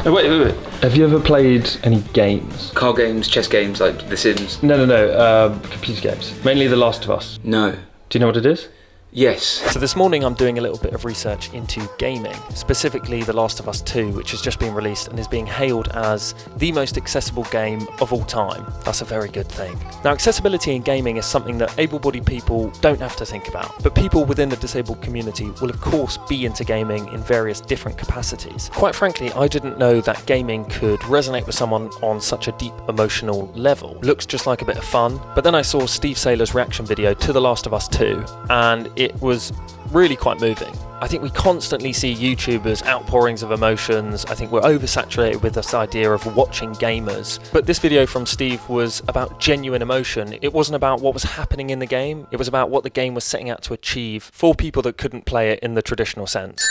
Oh, wait. Have you ever played any games? Car games, chess games, like The Sims? No. Computer games. Mainly The Last of Us. No. Do you know what it is? Yes. So this morning I'm doing a little bit of research into gaming, specifically The Last of Us 2, which has just been released and is being hailed as the most accessible game of all time. That's a very good thing. Now, accessibility in gaming is something that able-bodied people don't have to think about, but people within the disabled community will of course be into gaming in various different capacities. Quite frankly, I didn't know that gaming could resonate with someone on such a deep emotional level. Looks just like a bit of fun, but then I saw Steve Saylor's reaction video to The Last of Us 2, and it was really quite moving. I think we constantly see YouTubers outpourings of emotions. I think we're oversaturated with this idea of watching gamers. But this video from Steve was about genuine emotion. It wasn't about what was happening in the game. It was about what the game was setting out to achieve for people that couldn't play it in the traditional sense.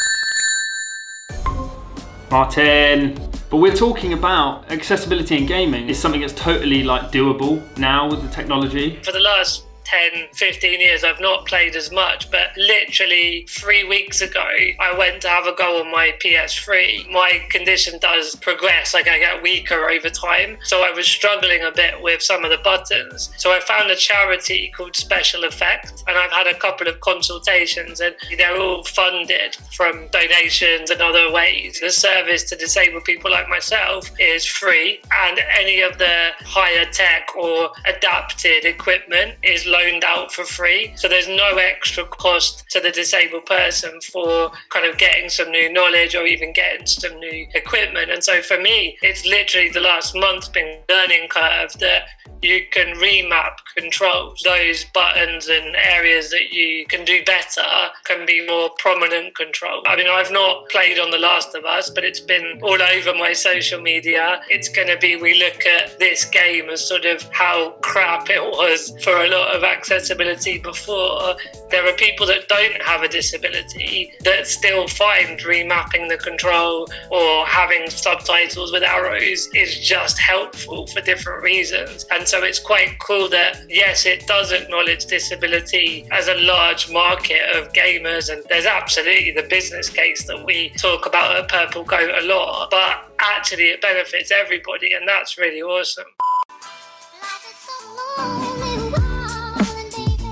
Martin. But we're talking about accessibility in gaming. It's something that's totally like doable now with the technology. For the last 10, 15 years I've not played as much, but literally 3 weeks ago I went to have a go on my PS3. My condition does progress, like I get weaker over time, so I was struggling a bit with some of the buttons. So I found a charity called Special Effect, and I've had a couple of consultations, and they're all funded from donations and other ways. The service to disabled people like myself is free, and any of the higher tech or adapted equipment is loaned out for free, so there's no extra cost to the disabled person for kind of getting some new knowledge or even getting some new equipment. And so for me, it's literally the last month been a learning curve that you can remap controls. Those buttons and areas that you can do better can be more prominent control. I mean, I've not played on The Last of Us, but it's been all over my social media. It's going to be, we look at this game as sort of how crap it was for a lot of accessibility before. There are people that don't have a disability that still find remapping the control or having subtitles with arrows is just helpful for different reasons. And so it's quite cool that, yes, it does acknowledge disability as a large market of gamers, and there's absolutely the business case that we talk about at Purple Goat a lot, but actually it benefits everybody, and that's really awesome.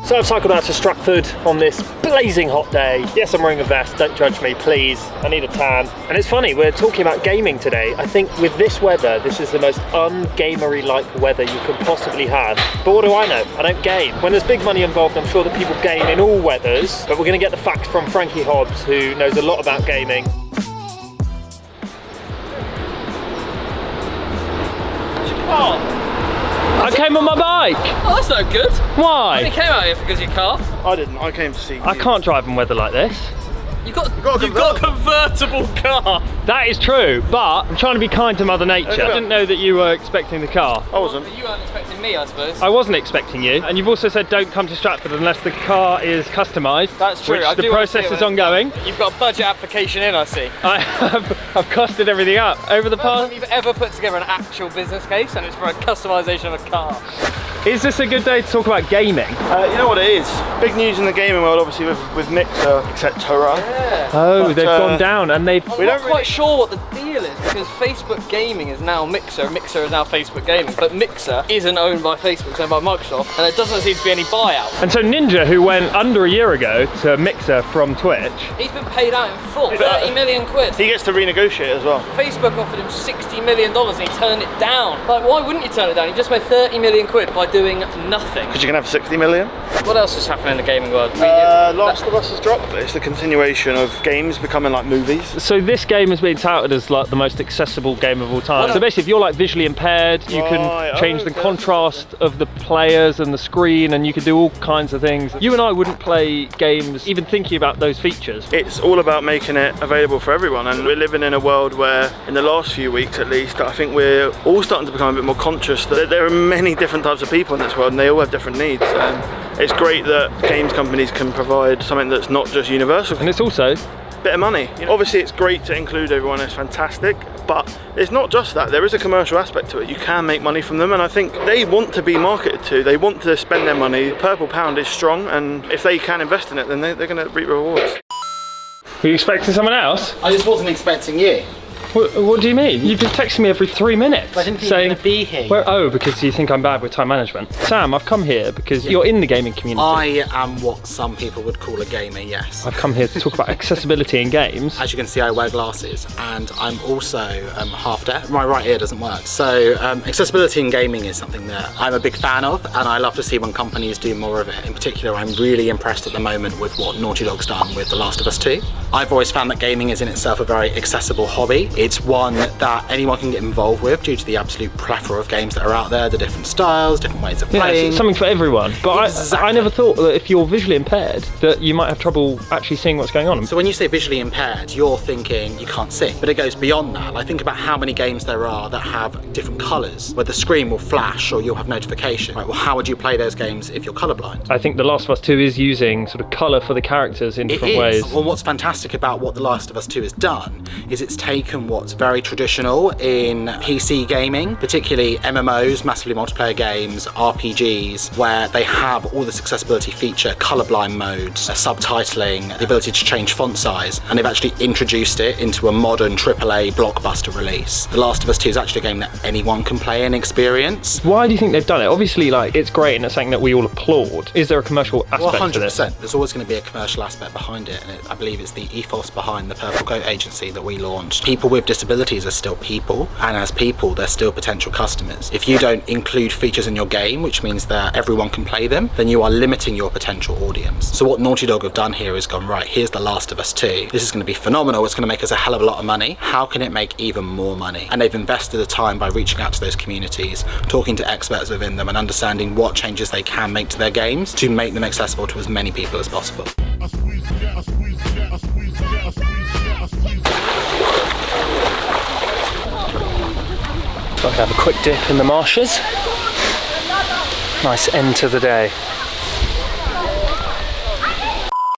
So I've cycled out to Stratford on this blazing hot day. Yes, I'm wearing a vest, don't judge me, please. I need a tan. And it's funny, we're talking about gaming today. I think with this weather, this is the most un-gamery-like weather you can possibly have. But what do I know? I don't game. When there's big money involved, I'm sure that people game in all weathers. But we're gonna get the facts from Frankie Hobbs, who knows a lot about gaming. I came on my bike. Oh, that's not good. Why? You only came out here because of your car. I didn't. I came to see you. I can't drive in weather like this. You've got a convertible car. That is true, but I'm trying to be kind to Mother Nature. I didn't know that you were expecting the car. I wasn't. But you weren't expecting me, I suppose. I wasn't expecting you, and you've also said don't come to Stratford unless the car is customised. That's true. Which the process is ongoing. You've got a budget application in, I see. I've costed everything up over the past. You've ever put together an actual business case, and it's for a customisation of a car. Is this a good day to talk about gaming? You know what it is? Big news in the gaming world, obviously, with Mixer, etc. Yeah. Oh, they've gone down, and they've. I'm not quite sure what the deal is, because Facebook Gaming is now Mixer. Mixer is now Facebook Gaming, but Mixer isn't owned by Facebook, it's owned by Microsoft, and there doesn't seem to be any buyout. And so Ninja, who went under a year ago to Mixer from Twitch, he's been paid out in full, 30 million quid. He gets to renegotiate as well. Facebook offered him $60 million and he turned it down. Like, why wouldn't you turn it down? He just made 30 million quid by doing nothing. Because you can have 60 million. What else is happening in the gaming world? Last of Us has dropped. It's the continuation of games becoming like movies. So this game has been touted as like the most accessible game of all time. So basically if you're like visually impaired, you can change the contrast of the players and the screen, and you can do all kinds of things. You and I wouldn't play games even thinking about those features. It's all about making it available for everyone, and we're living in a world where in the last few weeks at least, I think we're all starting to become a bit more conscious that there are many different types of people in this world and they all have different needs. It's great that games companies can provide something that's not just universal. And it's also bit of money. You know, obviously it's great to include everyone, it's fantastic, but it's not just that. There is a commercial aspect to it. You can make money from them, and I think they want to be marketed to. They want to spend their money. Purple Pound is strong, and if they can invest in it, then they're going to reap rewards. Were you expecting someone else? I just wasn't expecting you. What do you mean? You've been texting me every 3 minutes I didn't think saying, you were gonna be here. Where, oh, because you think I'm bad with time management. Sam, I've come here because you're in the gaming community. I am what some people would call a gamer, yes. I've come here to talk about accessibility in games. As you can see, I wear glasses, and I'm also half deaf. My right ear doesn't work. So accessibility in gaming is something that I'm a big fan of, and I love to see when companies do more of it. In particular, I'm really impressed at the moment with what Naughty Dog's done with The Last of Us 2. I've always found that gaming is in itself a very accessible hobby. It's one that anyone can get involved with due to the absolute plethora of games that are out there, the different styles, different ways of playing. It's something for everyone. But Exactly. I never thought that if you're visually impaired, that you might have trouble actually seeing what's going on. So when you say visually impaired, you're thinking you can't see, but it goes beyond that. Like, think about how many games there are that have different colours, where the screen will flash or you'll have notification. Right, well, how would you play those games if you're colourblind? I think The Last of Us 2 is using sort of colour for the characters in different ways. Well, what's fantastic about what The Last of Us 2 has done is it's taken what's very traditional in PC gaming, particularly MMOs, massively multiplayer games, RPGs, where they have all this accessibility feature, colorblind modes, subtitling, the ability to change font size, and they've actually introduced it into a modern AAA blockbuster release. The Last of Us 2 is actually a game that anyone can play and experience. Why do you think they've done it? Obviously, like, it's great and it's something that we all applaud. Is there a commercial aspect Well, to this? 100%. There's always going to be a commercial aspect behind it, and I believe it's the ethos behind the Purple Goat agency that we launched. People with disabilities are still people, and as people, they're still potential customers. If you don't include features in your game, which means that everyone can play them, then you are limiting your potential audience. So what Naughty Dog have done here is gone, right, here's The Last of Us 2. This is going to be phenomenal. It's going to make us a hell of a lot of money. How can it make even more money? And they've invested the time by reaching out to those communities, talking to experts within them, and understanding what changes they can make to their games to make them accessible to as many people as possible. Got to have a quick dip in the marshes. Nice end to the day.